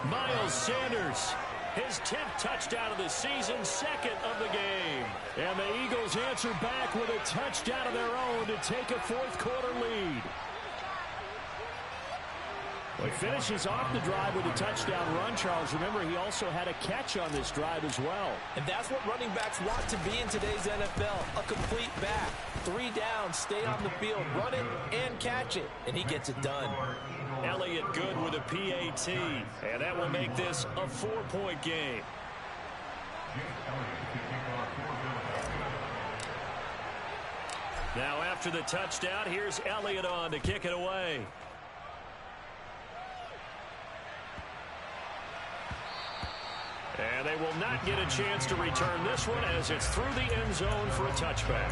Miles Sanders, his 10th touchdown of the season, 2nd of the game. And the Eagles answer back with a touchdown of their own to take a 4th quarter lead. Well, he finishes off the drive with a touchdown run, Charles. Remember, he also had a catch on this drive as well. And that's what running backs want to be in today's NFL, a complete back. 3 downs, stay on the field, run it, and catch it. And he gets it done. Elliott good with a PAT. And that will make this a 4-point game. Now after the touchdown, here's Elliott on to kick it away. And they will not get a chance to return this one as it's through the end zone for a touchback.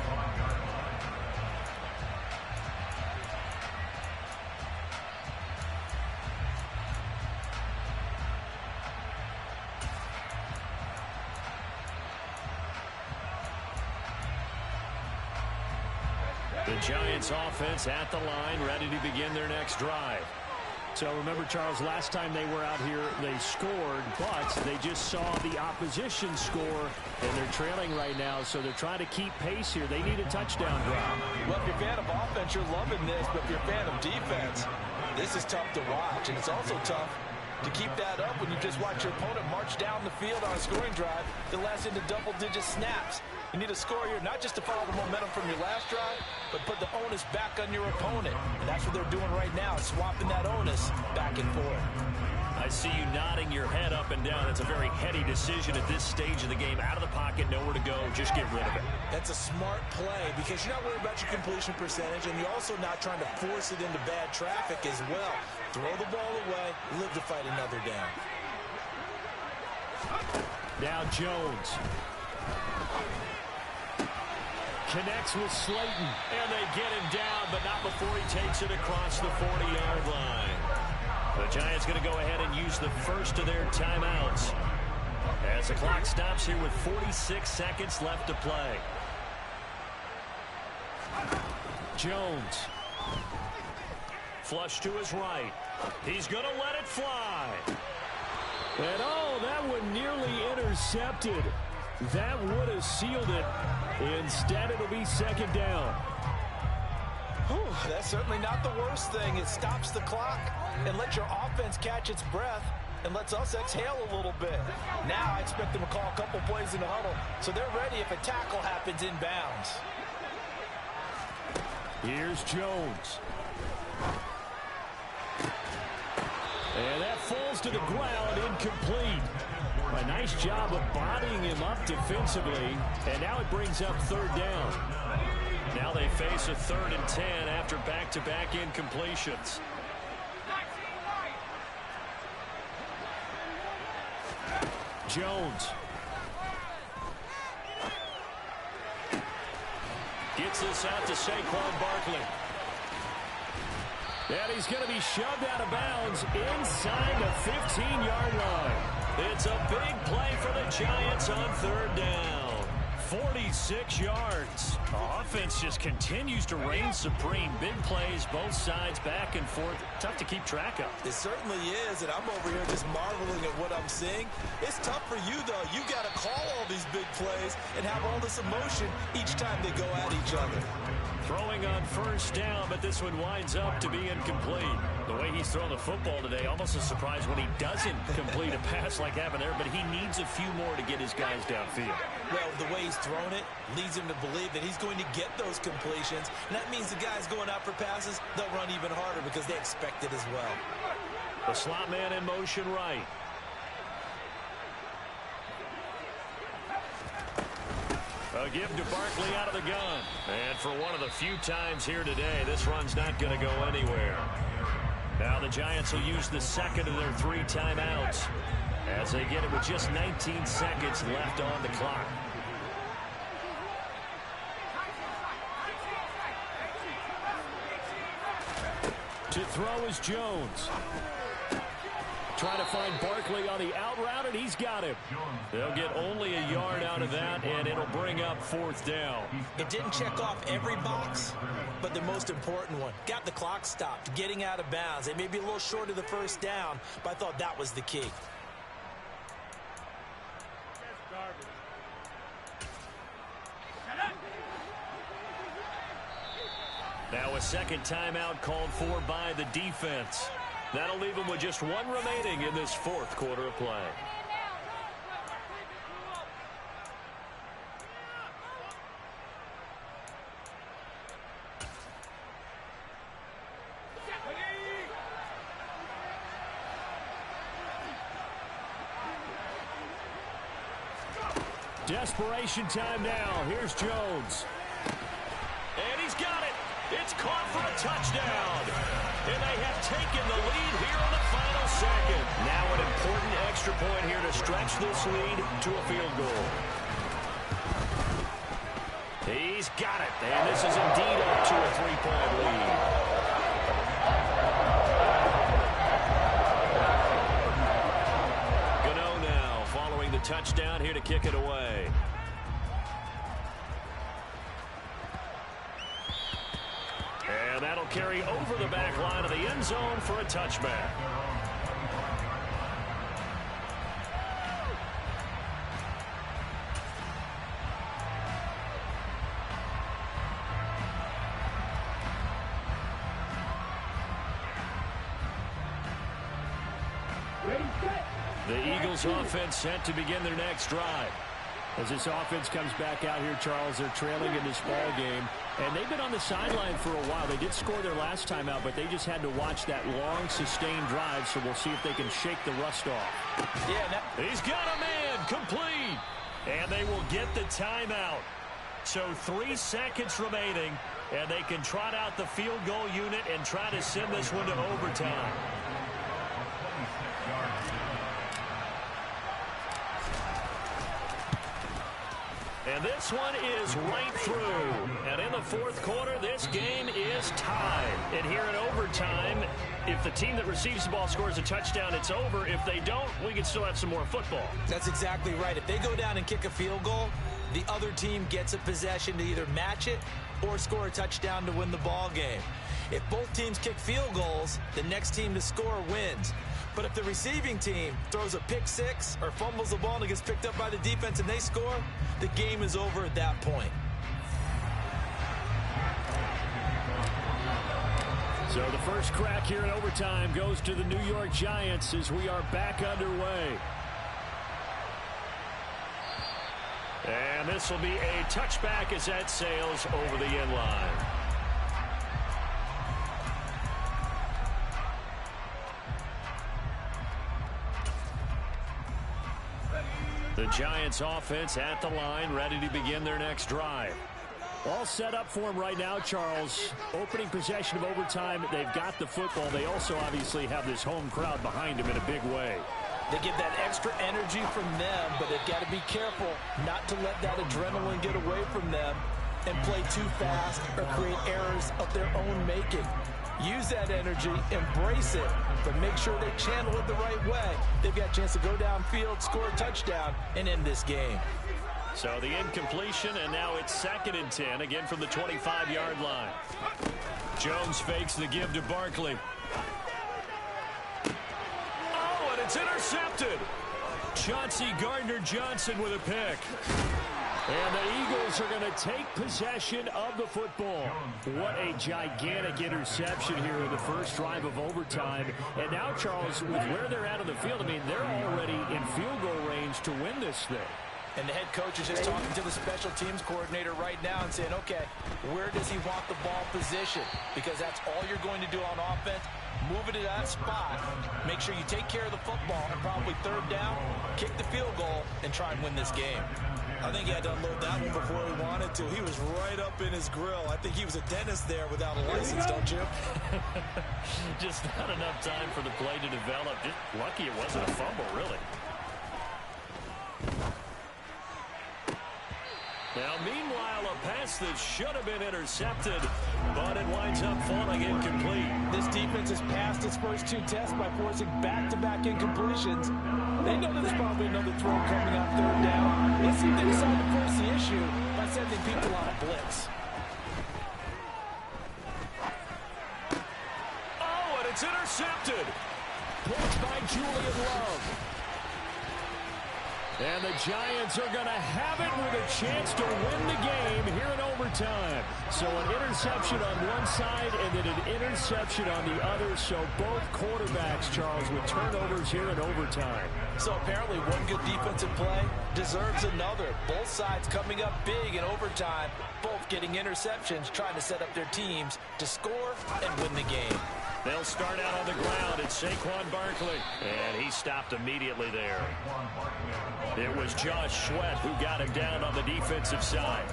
The Giants offense at the line, ready to begin their next drive. So remember, Charles, last time they were out here, they scored, but they just saw the opposition score, and they're trailing right now, so they're trying to keep pace here. They need a touchdown drive. Well, if you're a fan of offense, you're loving this, but if you're a fan of defense, this is tough to watch, and it's also tough to keep that up when you just watch your opponent march down the field on a scoring drive that lasts into double-digit snaps. You need a score here, not just to follow the momentum from your last drive, but put the onus back on your opponent. And that's what they're doing right now, swapping that onus back and forth. I see you nodding your head up and down. It's a very heady decision at this stage of the game. Out of the pocket, nowhere to go. Just get rid of it. That's a smart play because you're not worried about your completion percentage, and you're also not trying to force it into bad traffic as well. Throw the ball away, live to fight another down. Now Jones. Connects with Slayton. And they get him down, but not before he takes it across the 40-yard line. The Giants going to go ahead and use the first of their timeouts as the clock stops here with 46 seconds left to play. Jones. Flush to his right. He's going to let it fly. And oh, that one nearly intercepted. That would have sealed it. Instead, it'll be second down. Whew, that's certainly not the worst thing. It stops the clock and lets your offense catch its breath and lets us exhale a little bit. Now I expect them to call a couple plays in the huddle so they're ready if a tackle happens inbounds. Here's Jones. And that falls to the ground, incomplete. A nice job of bodying him up defensively, and now it brings up third down. Now they face a 3rd and 10 after back-to-back incompletions. Jones. Gets this out to Saquon Barkley. And he's going to be shoved out of bounds inside the 15-yard line. It's a big play for the Giants on 3rd down. 46 yards. Offense just continues to reign supreme. Big plays, both sides, back and forth. Tough to keep track of. It certainly is, and I'm over here just marveling at what I'm seeing. It's tough for you, though. You got to call all these big plays and have all this emotion each time they go at each other. Throwing on 1st down, but this one winds up to be incomplete. The way he's thrown the football today, almost a surprise when he doesn't complete a pass like happened there, but he needs a few more to get his guys downfield. Well, the way he's thrown it leads him to believe that he's going to get those completions, and that means the guys going out for passes, they'll run even harder because they expect it as well. The slot man in motion right. A give to Barkley out of the gun. And for one of the few times here today, this run's not going to go anywhere. Now the Giants will use the second of their 3 timeouts as they get it with just 19 seconds left on the clock. To throw is Jones. Trying to find Barkley on the out route, and he's got him. They'll get only a yard out of that, and it'll bring up 4th down. It didn't check off every box, but the most important one. Got the clock stopped, getting out of bounds. They may be a little short of the 1st down, but I thought that was the key. Now a second timeout called for by the defense. That'll leave them with just 1 remaining in this 4th quarter of play. Desperation time now. Here's Jones. And he's got it. It's caught for a touchdown. And they have taken the lead here on the final second. Now an important extra point here to stretch this lead to a field goal. He's got it. And this is indeed up to a 3-point lead. Gano now following the touchdown here to kick it away. end zone for a touchback. The Eagles offense set to begin their next drive. As this offense comes back out here, Charles, they're trailing in this ball game. And they've been on the sideline for a while. They did score their last time out, but they just had to watch that long, sustained drive. So we'll see if they can shake the rust off. Yeah, he's got a man complete. And they will get the timeout. So 3 seconds remaining, and they can trot out the field goal unit and try to send this one to overtime. And this one is right through. And in the fourth quarter, this game is tied. And here in overtime, if the team that receives the ball scores a touchdown, it's over. If they don't, we can still have some more football. That's exactly right. If they go down and kick a field goal, the other team gets a possession to either match it or score a touchdown to win the ball game. If both teams kick field goals, the next team to score wins. But if the receiving team throws a pick six or fumbles the ball and it gets picked up by the defense and they score, the game is over at that point. So the first crack here in overtime goes to the New York Giants as we are back underway. And this will be a touchback as that sails over the end line. The Giants offense at the line, ready to begin their next drive. All set up for them right now, Charles. Opening possession of overtime, they've got the football. They also obviously have this home crowd behind them in a big way. They get that extra energy from them, but they've got to be careful not to let that adrenaline get away from them and play too fast or create errors of their own making. Use that energy, embrace it, but make sure they channel it the right way. They've got a chance to go downfield, score a touchdown, and end this game. So the incompletion, and now it's 2nd and 10, again from the 25-yard line. Jones fakes the give to Barkley. Oh, and it's intercepted. Chauncey Gardner-Johnson with a pick. And the Eagles are going to take possession of the football. What a gigantic interception here in the first drive of overtime. And now, Charles, with where they're at on the field, I mean, they're already in field goal range to win this thing. And the head coach is just talking to the special teams coordinator right now and saying, okay, where does he want the ball positioned? Because that's all you're going to do on offense. Move it to that spot. Make sure you take care of the football and probably 3rd down, kick the field goal, and try and win this game. I think he had to unload that one before he wanted to. He was right up in his grill. I think he was a dentist there without a license, don't you? Just not enough time for the play to develop. Just lucky it wasn't a fumble, really. Now, meanwhile, a pass that should have been intercepted, but it winds up falling incomplete. This defense has passed its first 2 tests by forcing back-to-back incompletions. They know there's probably another throw coming on 3rd down. Let's see if they decide to force the issue by sending people on a blitz. Oh, and it's intercepted. Pushed by Julian Love. And the Giants are going to have it with a chance to win the game here in overtime. So an interception on one side and then an interception on the other. So both quarterbacks, Charles, with turnovers here in overtime. So apparently one good defensive play deserves another. Both sides coming up big in overtime, both getting interceptions, trying to set up their teams to score and win the game. They'll start out on the ground. It's Saquon Barkley. And he stopped immediately there. It was Josh Sweat who got him down on the defensive side.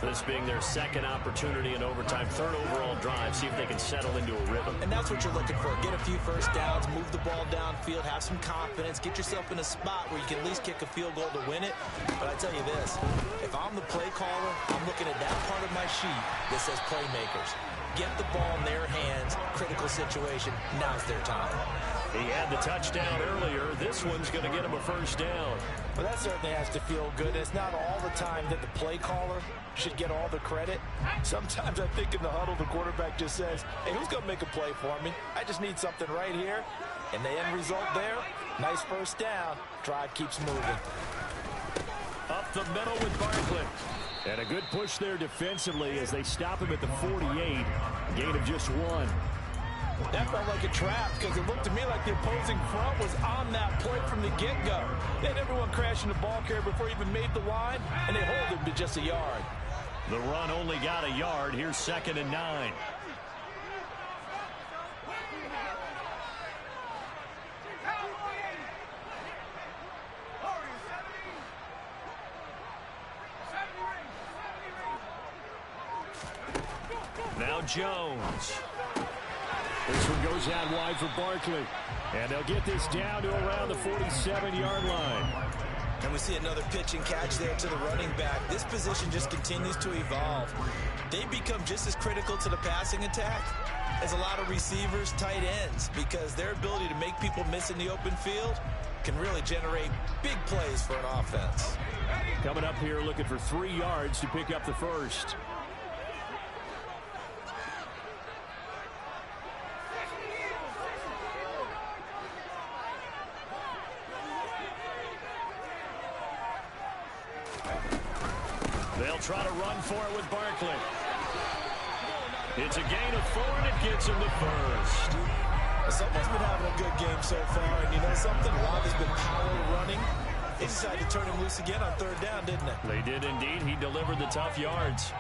This being their 2nd opportunity in overtime, 3rd overall drive. See if they can settle into a rhythm. And that's what you're looking for. Get a few first downs, move the ball downfield, have some confidence, get yourself in a spot where you can at least kick a field goal to win it. But I tell you this, if I'm the play caller, I'm looking at that part of my sheet that says playmakers. get the ball in their hands. Critical situation. Now's their time. He had the touchdown earlier. This one's going to get him a first down. Well, that certainly has to feel good. It's not all the time that the play caller should get all the credit. Sometimes I think in the huddle, the quarterback just says, hey, who's going to make a play for me? I just need something right here. And the end result there, nice first down. Drive keeps moving. Up the middle with Barkley. And a good push there defensively as they stop him at the 48. Gain of just 1. That felt like a trap because it looked to me like the opposing front was on that play from the get-go. They had everyone crashing the ball carrier before he even made the line, and they hold him to just a yard. The run only got a yard. Here's 2nd and 9. Now Jones. This one goes out wide for Barkley. And they'll get this down to around the 47-yard line. And we see another pitch and catch there to the running back. This position just continues to evolve. They become just as critical to the passing attack as a lot of receivers, tight ends, because their ability to make people miss in the open field can really generate big plays for an offense. Coming up here looking for 3 yards to pick up the first. They'll try to run for it with Barkley. It's a gain of 4, and it gets him the first. Someone's been having a good game so far, and you know something? A lot has been power running. They decided to turn him loose again on 3rd down, didn't they? They did indeed. He delivered the tough yards.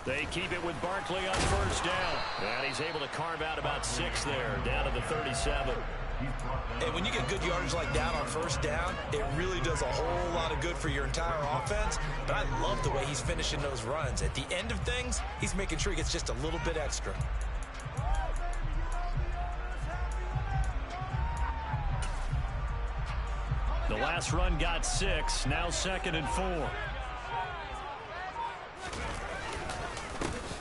They keep it with Barkley on 1st down. And he's able to carve out about 6 there, down to the 37. And when you get good yardage like that on 1st down, it really does a whole lot of good for your entire offense. But I love the way he's finishing those runs. At the end of things, he's making sure he gets just a little bit extra. The last run got 6, now 2nd and 4.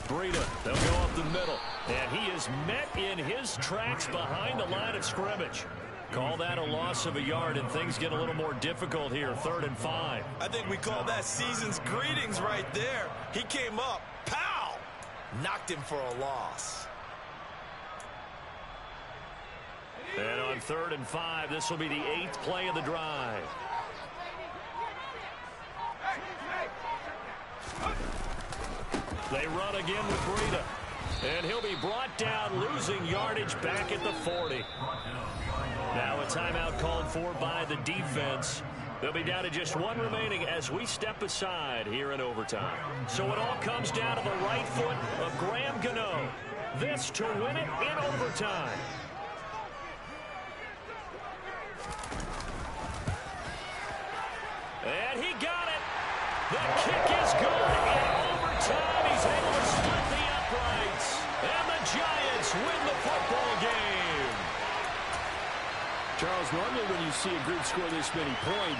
Breida, they'll go up the middle. And he is met in his tracks behind the line of scrimmage. Call that a loss of a yard, and things get a little more difficult here, 3rd and 5. I think we call that season's greetings right there. He came up, pow! Knocked him for a loss. And on 3rd and 5, this will be the 8th play of the drive. They run again with Breida. And he'll be brought down, losing yardage back at the 40. Now a timeout called for by the defense. They'll be down to just 1 remaining as we step aside here in overtime. So it all comes down to the right foot of Graham Gano. This to win it in overtime. And he got it. The kick is good. In overtime, he's able to split the uprights. And the Giants win the football game. Charles, normally when you see a group score this many points,